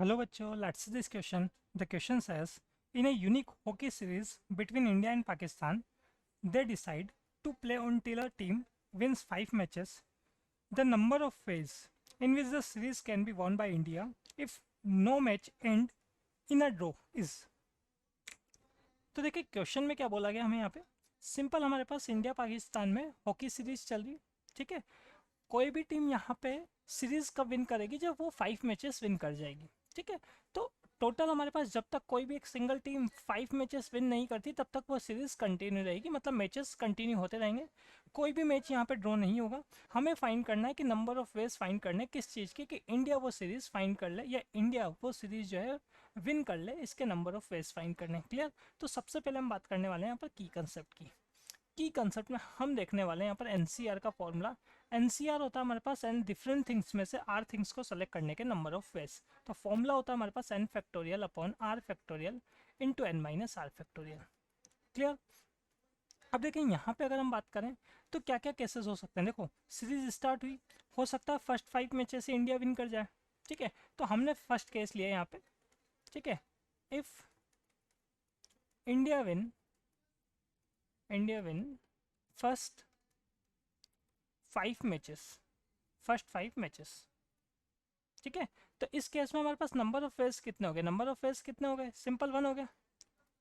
Hello bachcho, let's see this question. The question says, in a unique hockey series between India and Pakistan, they decide to play until a team wins 5 matches. The number of ways in which the series can be won by India if no match end in a draw is. तो देखिए question में क्या बोला गया हमें यहाँ पे simple हमारे पास इंडिया पाकिस्तान में हॉकी सीरीज चल रही है। ठीक है, कोई भी टीम यहाँ पे सीरीज कब विन करेगी जब वो 5 मैचेस विन कर जाएगी। ठीक है, तो टोटल हमारे पास जब तक कोई भी एक सिंगल टीम 5 मैचेस विन नहीं करती तब तक वो सीरीज कंटिन्यू रहेगी, मतलब मैचेस कंटिन्यू होते रहेंगे, कोई भी मैच यहाँ पे ड्रॉ नहीं होगा। हमें फाइंड करना है कि नंबर ऑफ वेज फाइंड करने किस चीज़ की, कि इंडिया वो सीरीज फाइंड कर ले या इंडिया वो सीरीज जो है विन कर ले, इसके नंबर ऑफ वेज फाइंड करने। क्लियर? तो सबसे पहले हम बात करने वाले हैं यहाँ पर की कंसेप्ट की। की कंसेप्ट में हम देखने वाले हैं यहाँ पर एनसीआर का फॉर्मूला। एनसीआर होता है हमारे पास एन डिफरेंट थिंग्स में से आर थिंग्स को सेलेक्ट करने के नंबर ऑफ वेज। तो फॉर्मूला होता है हमारे पास N factorial upon R factorial into N minus R factorial. Clear? अब देखिए यहाँ पे अगर हम बात करें तो क्या क्या केसेस हो सकते हैं। देखो सीरीज स्टार्ट हुई, हो सकता है फर्स्ट 5 मैचेस से इंडिया विन कर जाए। ठीक है, तो हमने फर्स्ट केस लिया यहाँ पे। ठीक है, if India win first 5 matches, ठीक है, तो इस केस में हमारे पास नंबर ऑफ वेज कितने हो गए, सिंपल 1 हो गया,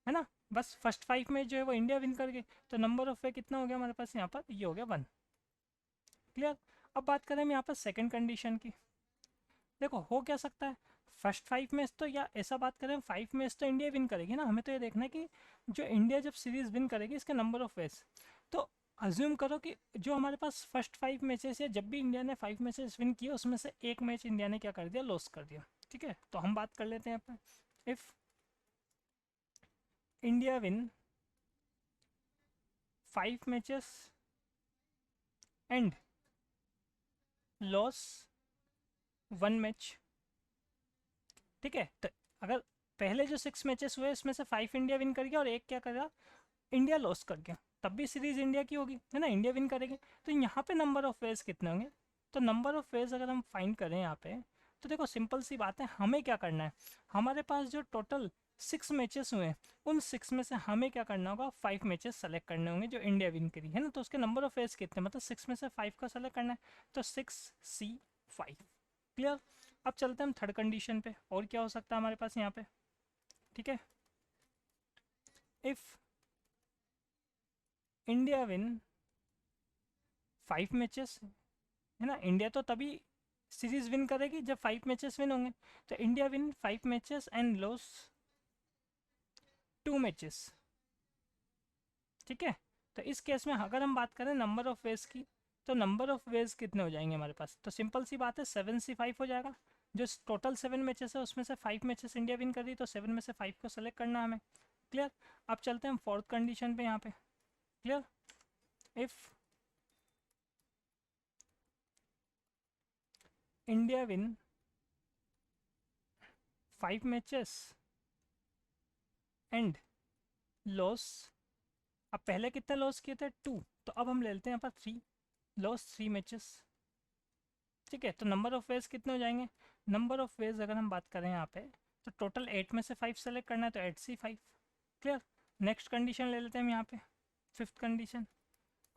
है ना। बस फर्स्ट 5 मैच जो है वो इंडिया विन कर गई, तो नंबर ऑफ वे कितना हो गया हमारे पास यहाँ पर, ये हो गया 1। क्लियर? अब बात करें हम यहाँ पर सेकंड कंडीशन की। देखो हो क्या सकता है, फर्स्ट 5 मैच तो, या ऐसा बात करें 5 मैच तो इंडिया विन करेगी ना, हमें तो ये देखना है कि जो इंडिया जब सीरीज विन करेगी इसके नंबर ऑफ वेज। तो अज्यूम करो कि जो हमारे पास फर्स्ट 5 मैचेस या जब भी इंडिया ने 5 मैचेस विन किए उसमें से एक मैच इंडिया ने क्या कर दिया, लॉस कर दिया। ठीक है, तो हम बात कर लेते हैं यहाँ पे, if India win 5 matches and loss 1 match. ठीक है, तो अगर पहले जो 6 मैचेस हुए इसमें से 5 इंडिया विन कर गया और एक क्या करा, इंडिया लॉस कर गया, तब भी सीरीज इंडिया की होगी, है ना, इंडिया विन करेगी। तो यहाँ पे नंबर ऑफ वेज कितने होंगे, तो नंबर ऑफ वेज अगर हम फाइंड करें यहाँ पे, तो देखो सिंपल सी बात है, हमें क्या करना है, हमारे पास जो टोटल 6 मैचेस हुए हैं उन 6 में से हमें क्या करना होगा, 5 मैचेस सेलेक्ट करने होंगे जो इंडिया विन करी है ना, तो उसके नंबर ऑफ वेज कितने, मतलब 6 में से 5 का सेलेक्ट करना है, तो 6C5। क्लियर? अब चलते हैं हम थर्ड कंडीशन पे, और क्या हो सकता है हमारे पास यहाँ पे। ठीक है, इफ इंडिया विन 5 मैचेस, है ना, इंडिया तो तभी सीरीज विन करेगी जब 5 मैचेस विन होंगे, तो India win 5 matches and loss 2 matches. ठीक है, तो इस केस में अगर हम बात करें नंबर ऑफ वेज की, तो नंबर ऑफ वेज कितने हो जाएंगे हमारे पास, तो सिंपल सी बात है 7C5 हो जाएगा। जो टोटल 7 मैचेस है उसमें से 5 मैचेस इंडिया विन कर रही, तो 7 में से 5 को सेलेक्ट करना है हमें। क्लियर? अब चलते हैं हम फोर्थ कंडीशन पे यहाँ पे। Clear? If India win 5 matches and loss, अब पहले कितने लॉस किए थे, 2, तो अब हम ले लेते हैं यहाँ पर 3, लॉस 3 मैचेस। ठीक है, तो नंबर ऑफ वेज कितने हो जाएंगे, नंबर ऑफ वेज अगर हम बात करें यहाँ पे, तो टोटल 8 में से 5 सेलेक्ट करना है, तो 8C5। क्लियर? नेक्स्ट कंडीशन ले लेते हैं हम यहाँ पे, फिफ्थ कंडीशन।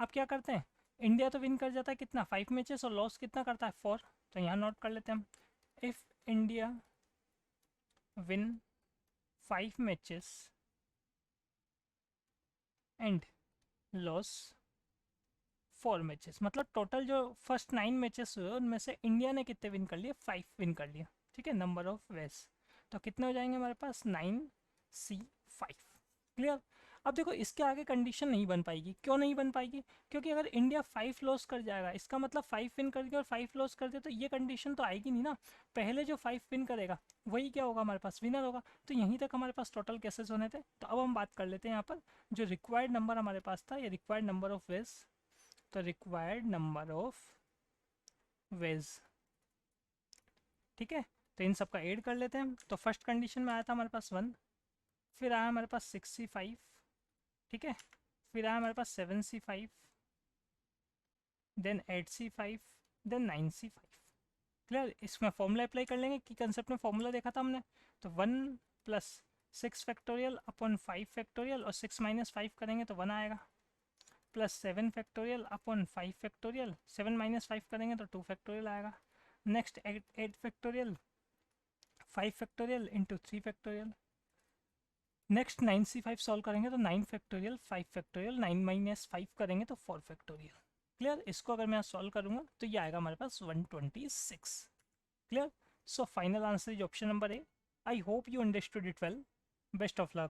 अब क्या करते हैं, इंडिया तो विन कर जाता है कितना, 5 मैचेस, और लॉस कितना करता है, 4, तो यहाँ नोट कर लेते हैं हम, if India win 5 matches and loss 4 matches, मतलब टोटल जो फर्स्ट 9 मैचेस हुए उनमें से इंडिया ने कितने विन कर लिए, 5 विन कर लिए। ठीक है, नंबर ऑफ वेज, तो कितने हो जाएंगे हमारे पास, 9C5। क्लियर? अब देखो इसके आगे कंडीशन नहीं बन पाएगी, क्यों नहीं बन पाएगी, क्योंकि अगर इंडिया 5 लॉस कर जाएगा इसका मतलब 5 विन कर गया और 5 लॉस कर दिया, तो ये कंडीशन तो आएगी नहीं ना। पहले जो 5 विन करेगा वही क्या होगा, हमारे पास विनर होगा। तो यहीं तक हमारे पास टोटल केसेस होने थे। तो अब हम बात कर लेते हैं यहाँ पर, जो रिक्वायर्ड नंबर हमारे पास था, ये रिक्वायर्ड नंबर ऑफ वेज, तो रिक्वायर्ड नंबर ऑफ वेज। ठीक है, तो इन सबका ऐड कर लेते हैं हम। तो फर्स्ट कंडीशन में आया था हमारे पास 1, फिर आया हमारे पास 6C5। ठीक है, फिर आया हमारे पास 7C5, then 8C5, then 9C5। Clear, इसमें फॉर्मूला अप्लाई कर लेंगे कि कंसेप्ट में फॉर्मूला देखा था हमने, तो 1 प्लस 6 फैक्टोरियल अपॉन 5 फैक्टोरियल, और 6 माइनस 5 करेंगे तो 1 आएगा, plus 7 factorial upon 5 factorial, 7 minus 5 करेंगे तो 2 फैक्टोरियल आएगा। Next 8 factorial, 5 factorial into 3 factorial. Next 9C5 solve करेंगे तो 9 फैक्टोरियल 5 फैक्टोरियल, 9 माइनस 5 करेंगे तो 4 फैक्टोरियल। क्लियर, इसको अगर मैं सॉल्व करूंगा तो ये आएगा हमारे पास 126। Clear, so final answer is option number A. I hope you understood it well. Best of luck.